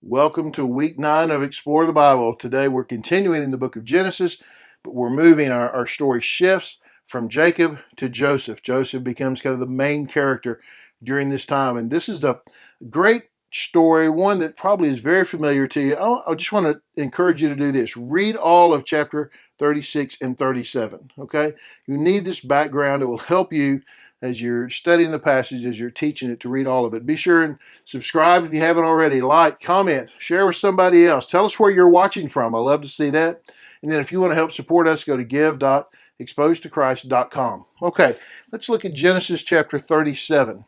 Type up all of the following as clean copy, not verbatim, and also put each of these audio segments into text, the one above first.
Welcome to week 9 of Explore the Bible. Today we're continuing in the book of Genesis, but we're moving, our story shifts from Jacob to Joseph. Joseph becomes kind of the main character during this time, and this is a great story, one that probably is very familiar to you. I just want to encourage you to do this. Read all of chapter 36 and 37, okay? You need this background. It will help you as you're studying the passage, as you're teaching it, to read all of it. Be sure and subscribe if you haven't already. Like, comment, share with somebody else. Tell us where you're watching from. I love to see that. And then if you want to help support us, go to give.exposedtochrist.com. Okay, let's look at Genesis chapter 37.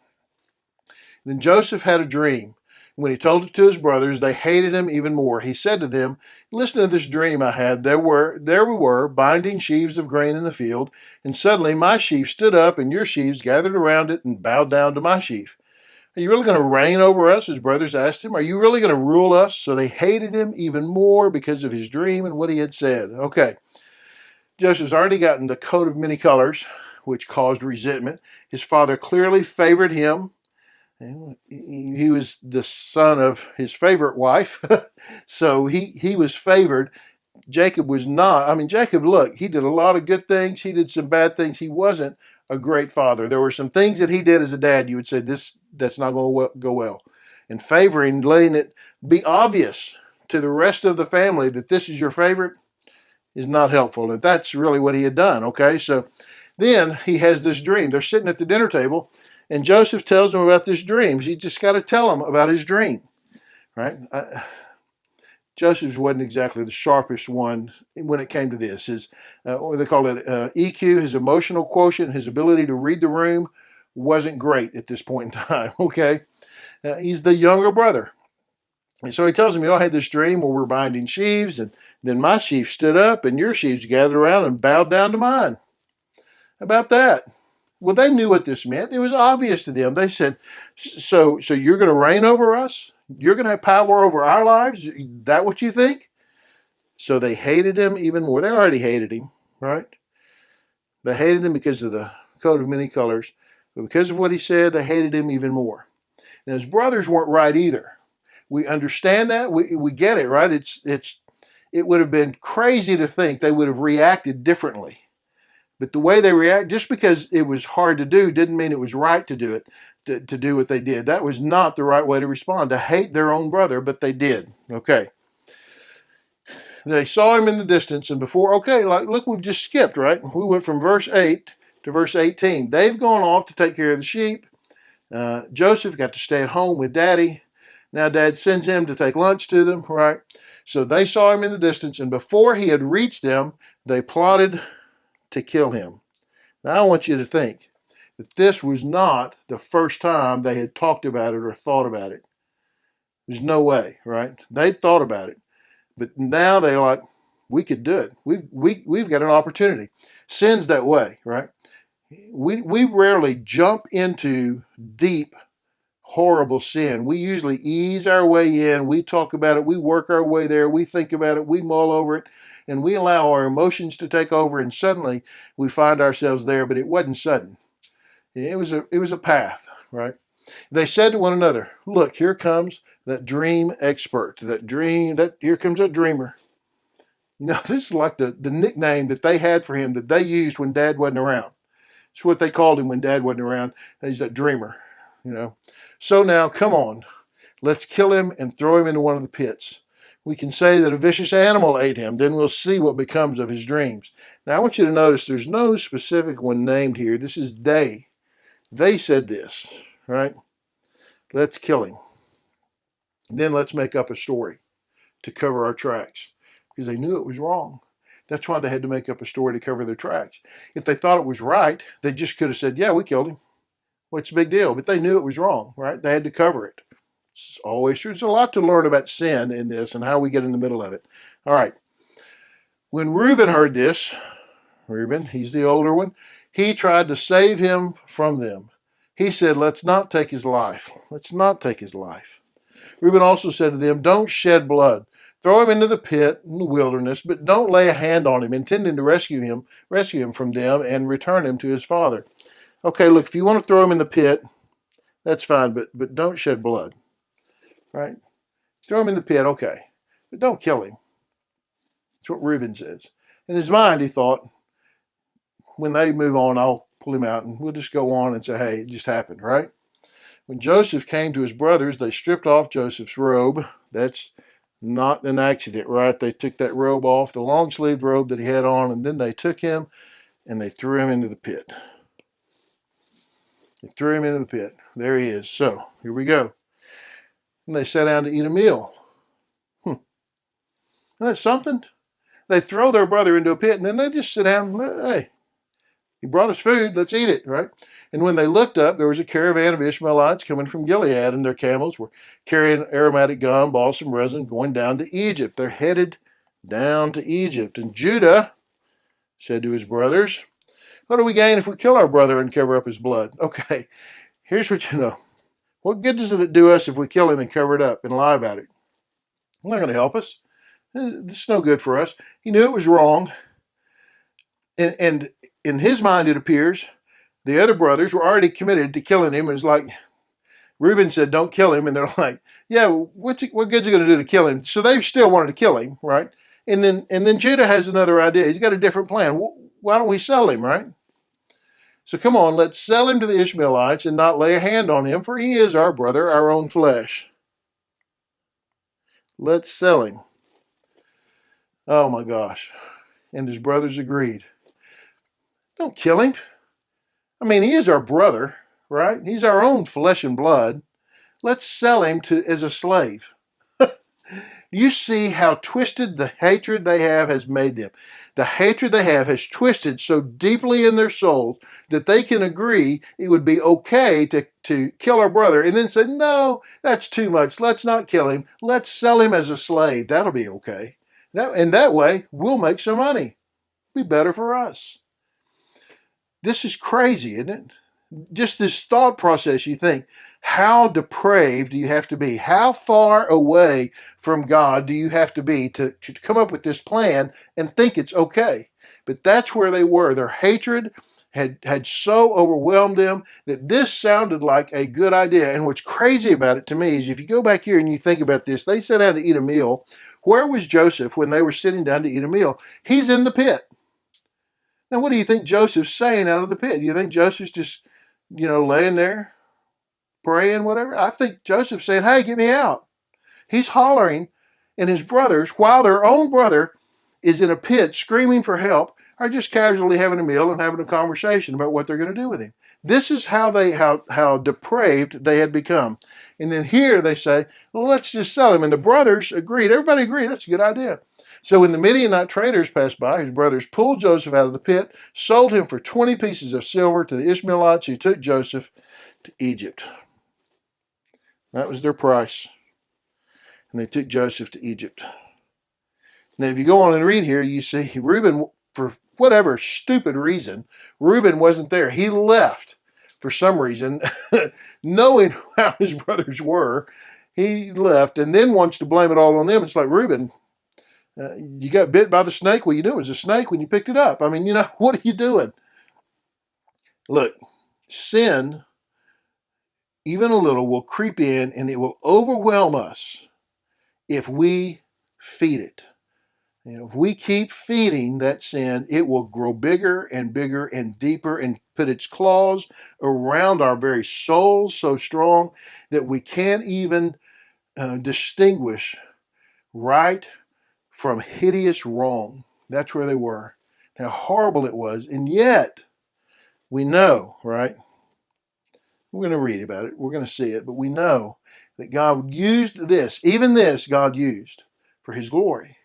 Then Joseph had a dream. When he told it to his brothers, they hated him even more. He said to them, "Listen to this dream I had. There we were, binding sheaves of grain in the field, and suddenly my sheaf stood up, and your sheaves gathered around it and bowed down to my sheaf. Are you really going to reign over us?" His brothers asked him. "Are you really going to rule us?" So they hated him even more because of his dream and what he had said. Okay, Joseph's already gotten the coat of many colors, which caused resentment. His father clearly favored him. He was the son of his favorite wife, so he was favored. Jacob was not. I mean, Jacob, look, he did a lot of good things. He did some bad things. He wasn't a great father. There were some things that he did as a dad you would say, that's not going to go well. And favoring, letting it be obvious to the rest of the family that this is your favorite is not helpful. And that's really what he had done, okay? So then he has this dream. They're sitting at the dinner table, and Joseph tells them about this dream. He just got to tell them about his dream, right? Joseph wasn't exactly the sharpest one when it came to this. His, what they call it, EQ, his emotional quotient, his ability to read the room wasn't great at this point in time, okay? He's the younger brother. And so he tells him, I had this dream where we're binding sheaves, and then my sheaf stood up, and your sheaves gathered around and bowed down to mine. How about that? Well, they knew what this meant. It was obvious to them. They said, so you're going to reign over us? You're going to have power over our lives? Is that what you think? So they hated him even more. They already hated him, right? They hated him because of the coat of many colors. But because of what he said, they hated him even more. Now, his brothers weren't right either. We understand that. We get it, right? It would have been crazy to think they would have reacted differently. But the way they react, just because it was hard to do, didn't mean it was right to do it, to do what they did. That was not the right way to respond, to hate their own brother, but they did. Okay. They saw him in the distance, and before, okay, look, we've just skipped, right? We went from verse 8 to verse 18. They've gone off to take care of the sheep. Joseph got to stay at home with Daddy. Now Dad sends him to take lunch to them, right? So they saw him in the distance, and before he had reached them, they plotted to kill him. Now I want you to think that this was not the first time they had talked about it or thought about it. There's no way, right? They thought about it, but now they're like, we could do it. We've got an opportunity. Sin's that way, right? We rarely jump into deep, horrible sin. We usually ease our way in. We talk about it. We work our way there. We think about it. We mull over it. And we allow our emotions to take over, and suddenly we find ourselves there, but it wasn't sudden. It was a path, right? They said to one another, look, here comes that dream expert, here comes that dreamer. This is like the nickname that they had for him that they used when Dad wasn't around. It's what they called him when Dad wasn't around. He's that dreamer, So now, come on, let's kill him and throw him into one of the pits. We can say that a vicious animal ate him. Then we'll see what becomes of his dreams. Now, I want you to notice there's no specific one named here. This is they. They said this, right? Let's kill him. Then let's make up a story to cover our tracks, because they knew it was wrong. That's why they had to make up a story to cover their tracks. If they thought it was right, they just could have said, yeah, we killed him. What's the big deal? But they knew it was wrong, right? They had to cover it. It's always true. There's a lot to learn about sin in this and how we get in the middle of it. All right. When Reuben heard this, Reuben, he's the older one, he tried to save him from them. He said, let's not take his life. Let's not take his life. Reuben also said to them, don't shed blood. Throw him into the pit in the wilderness, but don't lay a hand on him, intending to rescue him from them and return him to his father. Okay, look, if you want to throw him in the pit, that's fine, but don't shed blood. Right? Throw him in the pit, okay. But don't kill him. That's what Reuben says. In his mind, he thought, when they move on, I'll pull him out and we'll just go on and say, hey, it just happened, right? When Joseph came to his brothers, they stripped off Joseph's robe. That's not an accident, right? They took that robe off, the long-sleeved robe that he had on, and then they took him and they threw him into the pit. They threw him into the pit. There he is. So, here we go. And they sat down to eat a meal. That's something. They throw their brother into a pit, and then they just sit down and, hey, he brought us food, let's eat it, right? And when they looked up, there was a caravan of Ishmaelites coming from Gilead, and their camels were carrying aromatic gum, balsam resin, going down to Egypt. They're headed down to Egypt. And Judah said to his brothers, what do we gain if we kill our brother and cover up his blood? Okay, here's what you know. What good does it do us if we kill him and cover it up and lie about it? It's not going to help us. This is no good for us. He knew it was wrong. And in his mind, it appears, the other brothers were already committed to killing him. It was like, Reuben said, don't kill him. And they're like, yeah, what good's it going to do to kill him? So they still wanted to kill him, right? And then Judah has another idea. He's got a different plan. Why don't we sell him, right? So come on, let's sell him to the Ishmaelites and not lay a hand on him, for he is our brother, our own flesh. Let's sell him. Oh my gosh. And his brothers agreed. Don't kill him. I mean, he is our brother, right? He's our own flesh and blood. Let's sell him as a slave. You see how twisted the hatred they have has made them. The hatred they have has twisted so deeply in their souls that they can agree it would be okay to kill our brother and then say, no, that's too much. Let's not kill him. Let's sell him as a slave. That'll be okay. And that way, we'll make some money. It'll be better for us. This is crazy, isn't it? Just this thought process, you think, how depraved do you have to be? How far away from God do you have to be to come up with this plan and think it's okay? But that's where they were. Their hatred had so overwhelmed them that this sounded like a good idea. And what's crazy about it to me is if you go back here and you think about this, they sat down to eat a meal. Where was Joseph when they were sitting down to eat a meal? He's in the pit. Now, what do you think Joseph's saying out of the pit? Do you think Joseph's just, laying there, praying, whatever? I think Joseph's saying, hey, get me out. He's hollering, and his brothers, while their own brother is in a pit screaming for help, are just casually having a meal and having a conversation about what they're going to do with him. This is how depraved they had become. And then here they say, well, let's just sell him. And the brothers agreed. Everybody agreed. That's a good idea. So when the Midianite traders passed by, his brothers pulled Joseph out of the pit, sold him for 20 pieces of silver to the Ishmaelites who took Joseph to Egypt. That was their price. And they took Joseph to Egypt. Now, if you go on and read here, you see Reuben, for whatever stupid reason, Reuben wasn't there. He left for some reason, knowing how his brothers were. He left and then wants to blame it all on them. It's like, Reuben, you got bit by the snake. Well, you knew it was a snake when you picked it up. I mean, what are you doing? Look, sin, even a little, will creep in and it will overwhelm us if we feed it. If we keep feeding that sin, it will grow bigger and bigger and deeper and put its claws around our very souls so strong that we can't even distinguish right from hideous wrong. That's where they were. How horrible it was. And yet, we know, right? We're going to read about it. We're going to see it. But we know that God used this, even this, God used for his glory.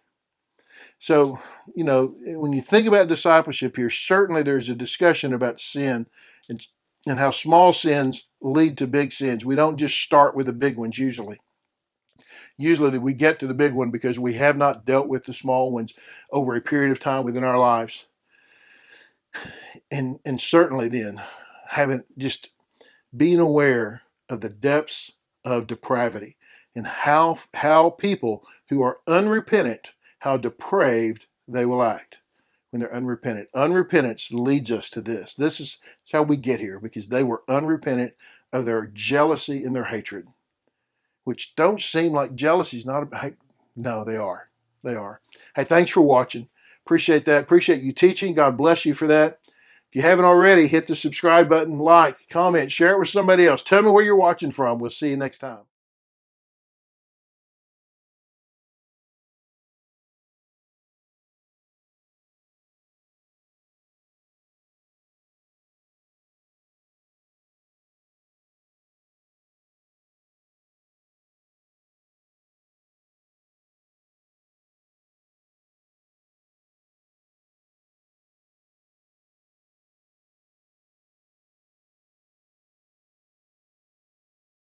So, when you think about discipleship here, certainly there's a discussion about sin and how small sins lead to big sins. We don't just start with the big ones usually. Usually we get to the big one because we have not dealt with the small ones over a period of time within our lives. And certainly then, being aware of the depths of depravity and how people who are unrepentant, how depraved they will act when they're unrepentant. Unrepentance leads us to this. This is how we get here, because they were unrepentant of their jealousy and their hatred. which don't seem like jealousy's not a, hey, no, they are. They are. Hey, thanks for watching. Appreciate that. Appreciate you teaching. God bless you for that. If you haven't already, hit the subscribe button, like, comment, share it with somebody else. Tell me where you're watching from. We'll see you next time.